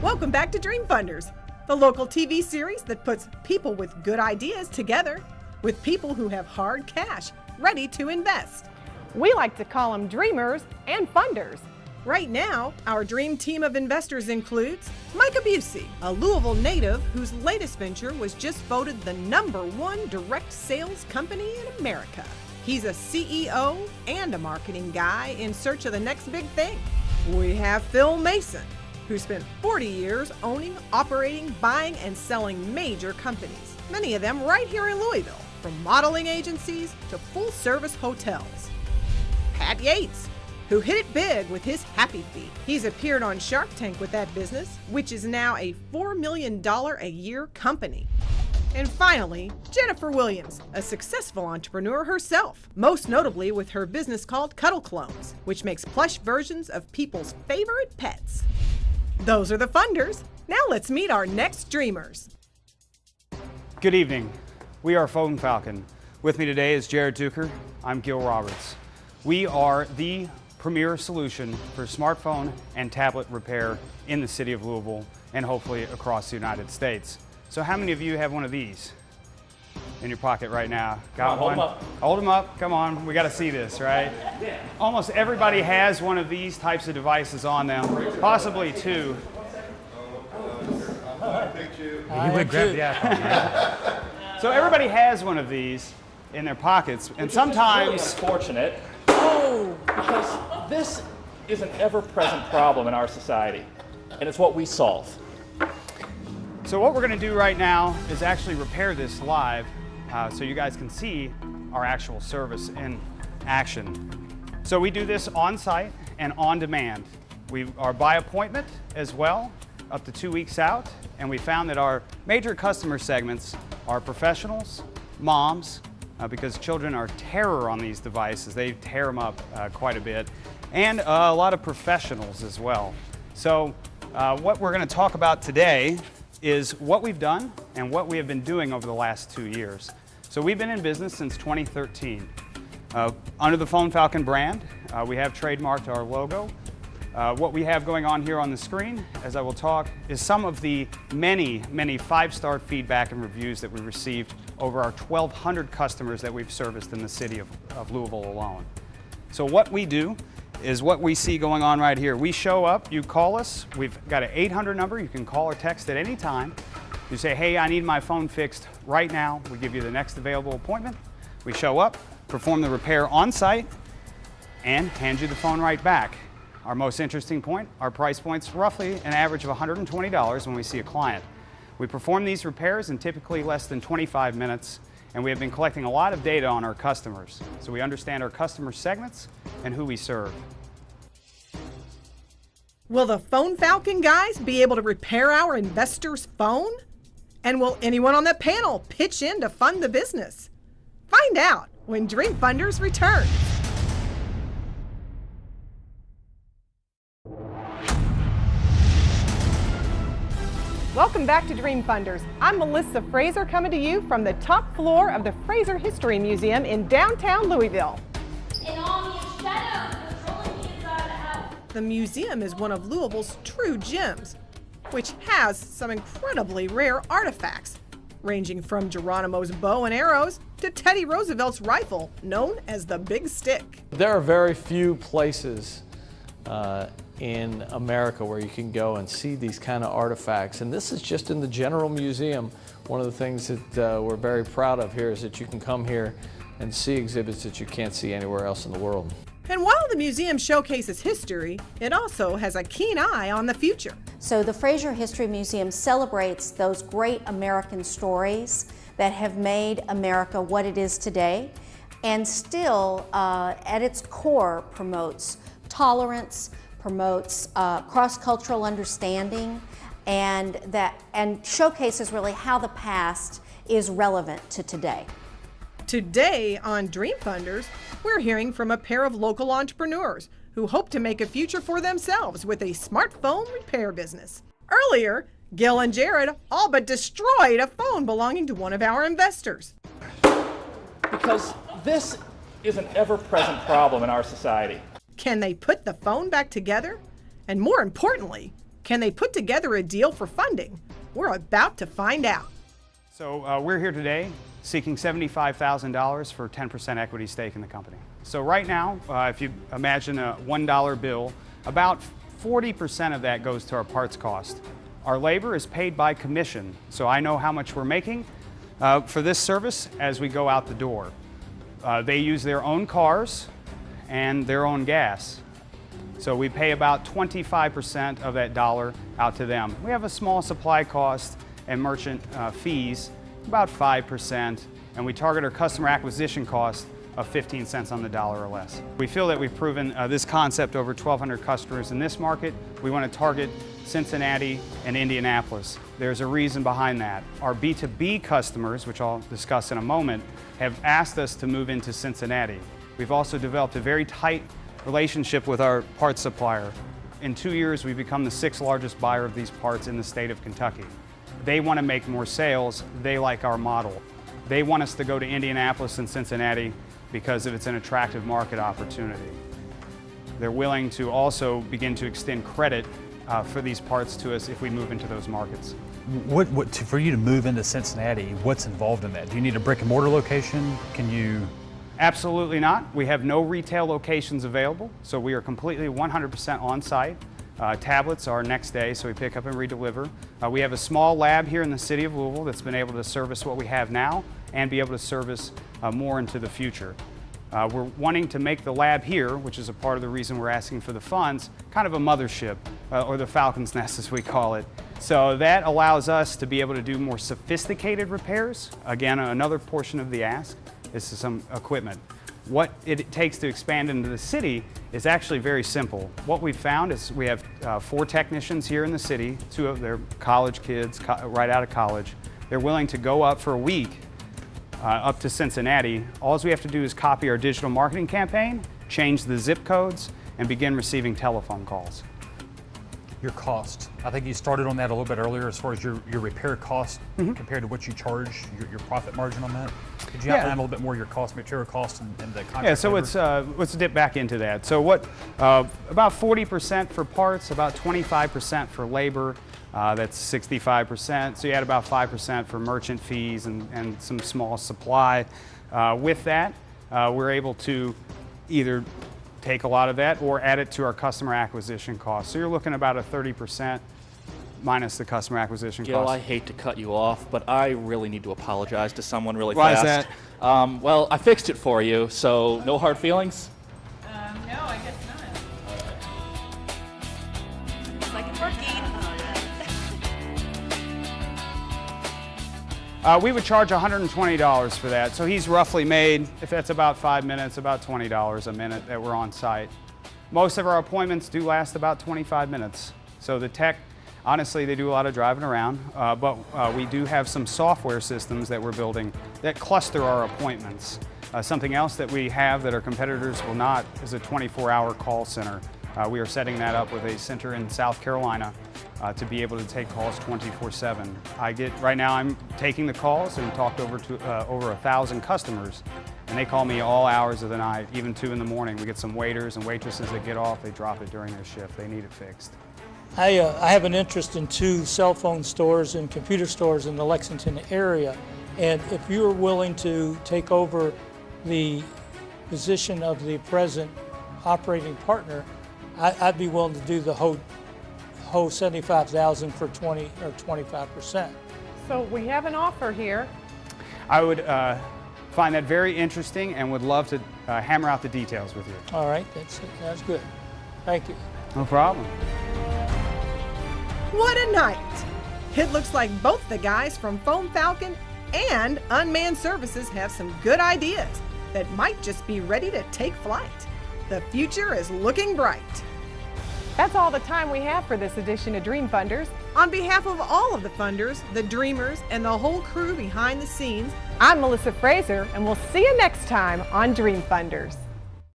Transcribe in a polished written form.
Welcome back to Dream Funders, the local TV series that puts people with good ideas together with people who have hard cash ready to invest. We like to call them dreamers and funders. Right now, our dream team of investors includes Micah Busey, a Louisville native whose latest venture was just voted the #1 direct sales company in America. He's a CEO and a marketing guy in search of the next big thing. We have Phil Mason, who spent 40 years owning, operating, buying, and selling major companies, many of them right here in Louisville, from modeling agencies to full-service hotels. Pat Yates, who hit it big with his Happy Feet. He's appeared on Shark Tank with that business, which is now a $4 million a year company. And finally, Jennifer Williams, a successful entrepreneur herself, most notably with her business called Cuddle Clones, which makes plush versions of people's favorite pets. Those are the funders. Now let's meet our next dreamers. Good evening. We are Phone Falcon. With me today is Jared Duker. I'm Gil Roberts. We are the premier solution for smartphone and tablet repair in the city of Louisville and hopefully across the United States. So how many of you have one of these in your pocket right now? Got one? Hold them up. Hold them up. Come on. We got to see this, right? Yeah. Almost everybody has one of these types of devices on them, possibly two. He would grab the iPhone, right? So everybody has one of these in their pockets, and sometimes really unfortunate. Because this is an ever-present problem in our society, and it's what we solve. So what we're going to do right now is actually repair this live so you guys can see our actual service in action. So we do this on site and on demand. We are by appointment as well, up to 2 weeks out, and we found that our major customer segments are professionals, moms, because children are terror on these devices. They tear them up quite a bit, and a lot of professionals as well. So what we're going to talk about today is what we've done and what we have been doing over the last 2 years. So we've been in business since 2013. Under the Phone Falcon brand, we have trademarked our logo. What we have going on here on the screen, as I will talk, is some of the many 5-star feedback and reviews that we received over our 1,200 customers that we've serviced in the city of Louisville alone. So what we do is what we see going on right here. We show up, you call us, we've got an 800 number, you can call or text at any time. You say, hey, I need my phone fixed right now. We give you the next available appointment. We show up, perform the repair on site, and hand you the phone right back. Our most interesting point, our price point's roughly an average of $120 when we see a client. We perform these repairs in typically less than 25 minutes, and we have been collecting a lot of data on our customers, so we understand our customer segments and who we serve. Will the Phone Falcon guys be able to repair our investor's phone? And will anyone on the panel pitch in to fund the business? Find out when Dream Funders returns. Welcome back to Dream Funders. I'm Melissa Fraser coming to you from the top floor of the Fraser History Museum in downtown Louisville. And all these shadows controlling the inside of the house. The museum is one of Louisville's true gems, which has some incredibly rare artifacts, ranging from Geronimo's bow and arrows to Teddy Roosevelt's rifle, known as the Big Stick. There are very few places in America where you can go and see these kind of artifacts, and this is just in the General Museum. One of the things that we're very proud of here is that you can come here and see exhibits that you can't see anywhere else in the world. And while the museum showcases history, it also has a keen eye on the future. So the Fraser History Museum celebrates those great American stories that have made America what it is today, and still at its core promotes tolerance, promotes cross-cultural understanding, and showcases really how the past is relevant to today. Today on Dream Funders, we're hearing from a pair of local entrepreneurs who hope to make a future for themselves with a smartphone repair business. Earlier, Gil and Jared all but destroyed a phone belonging to one of our investors. Because this is an ever-present problem in our society. Can they put the phone back together? And more importantly, Can they put together a deal for funding? We're about to find out. So we're here today seeking $75,000 for 10% equity stake in the company. So right now, if you imagine a $1 bill, about 40% of that goes to our parts cost. Our labor is paid by commission, so I know how much we're making for this service as we go out the door. They use their own cars and their own gas. So we pay about 25% of that dollar out to them. We have a small supply cost and merchant fees, about 5%, and we target our customer acquisition cost of 15 cents on the dollar or less. We feel that we've proven this concept over 1,200 customers in this market. We want to target Cincinnati and Indianapolis. There's a reason behind that. Our B2B customers, which I'll discuss in a moment, have asked us to move into Cincinnati. We've also developed a very tight relationship with our parts supplier. In 2 years, we've become the 6th largest buyer of these parts in the state of Kentucky. They want to make more sales. They like our model. They want us to go to Indianapolis and Cincinnati because it's an attractive market opportunity. They're willing to also begin to extend credit for these parts to us if we move into those markets. For you to move into Cincinnati, what's involved in that? Do you need a brick and mortar location? Can you? Absolutely not. We have no retail locations available, so we are completely 100% on site. Tablets are next day, so we pick up and redeliver. We have a small lab here in the city of Louisville that's been able to service what we have now and be able to service more into the future. We're wanting to make the lab here, which is a part of the reason we're asking for the funds, kind of a mothership, or the Falcon's nest as we call it. So that allows us to be able to do more sophisticated repairs. Again, another portion of the ask is some equipment. What it takes to expand into the city is actually very simple. What we've found is we have 4 technicians here in the city, 2 of their college kids, right out of college. They're willing to go up for a week up to Cincinnati. All we have to do is copy our digital marketing campaign, change the zip codes, and begin receiving telephone calls. Your cost. I think you started on that a little bit earlier as far as your repair cost compared to what you charge, your profit margin on that. Could you outline a little bit more your cost, material cost, and the contract? Yeah, so let's dip back into that. So what, about 40% for parts, about 25% for labor, that's 65%. So you add about 5% for merchant fees and some small supply. With that, we're able to either take a lot of that or add it to our customer acquisition cost. So you're looking about a 30% minus the customer acquisition cost. Gil, I hate to cut you off, but I really need to apologize to someone really Why fast. Why is that? Well, I fixed it for you, so no hard feelings? No, I guess not. Looks like it's working. We would charge $120 for that. So he's roughly made, if that's about 5 minutes, about $20 a minute that we're on site. Most of our appointments do last about 25 minutes. So the tech, honestly, they do a lot of driving around, but we do have some software systems that we're building that cluster our appointments. Something else that we have that our competitors will not is a 24-hour call center. We are setting that up with a center in South Carolina to be able to take calls 24/7. Right now I'm taking the calls and talked over 1,000 customers, and they call me all hours of the night, even 2 in the morning. We get some waiters and waitresses that get off, they drop it during their shift. They need it fixed. I have an interest in 2 cell phone stores and computer stores in the Lexington area, and if you are willing to take over the position of the present operating partner, I'd be willing to do the whole $75,000 for 20 or 25%. So we have an offer here. I would find that very interesting and would love to hammer out the details with you. All right, that's good. Thank you. No problem. What a night! It looks like both the guys from Foam Falcon and Unmanned Services have some good ideas that might just be ready to take flight. The future is looking bright. That's all the time we have for this edition of Dream Funders. On behalf of all of the funders, the dreamers, and the whole crew behind the scenes, I'm Melissa Fraser, and we'll see you next time on Dream Funders.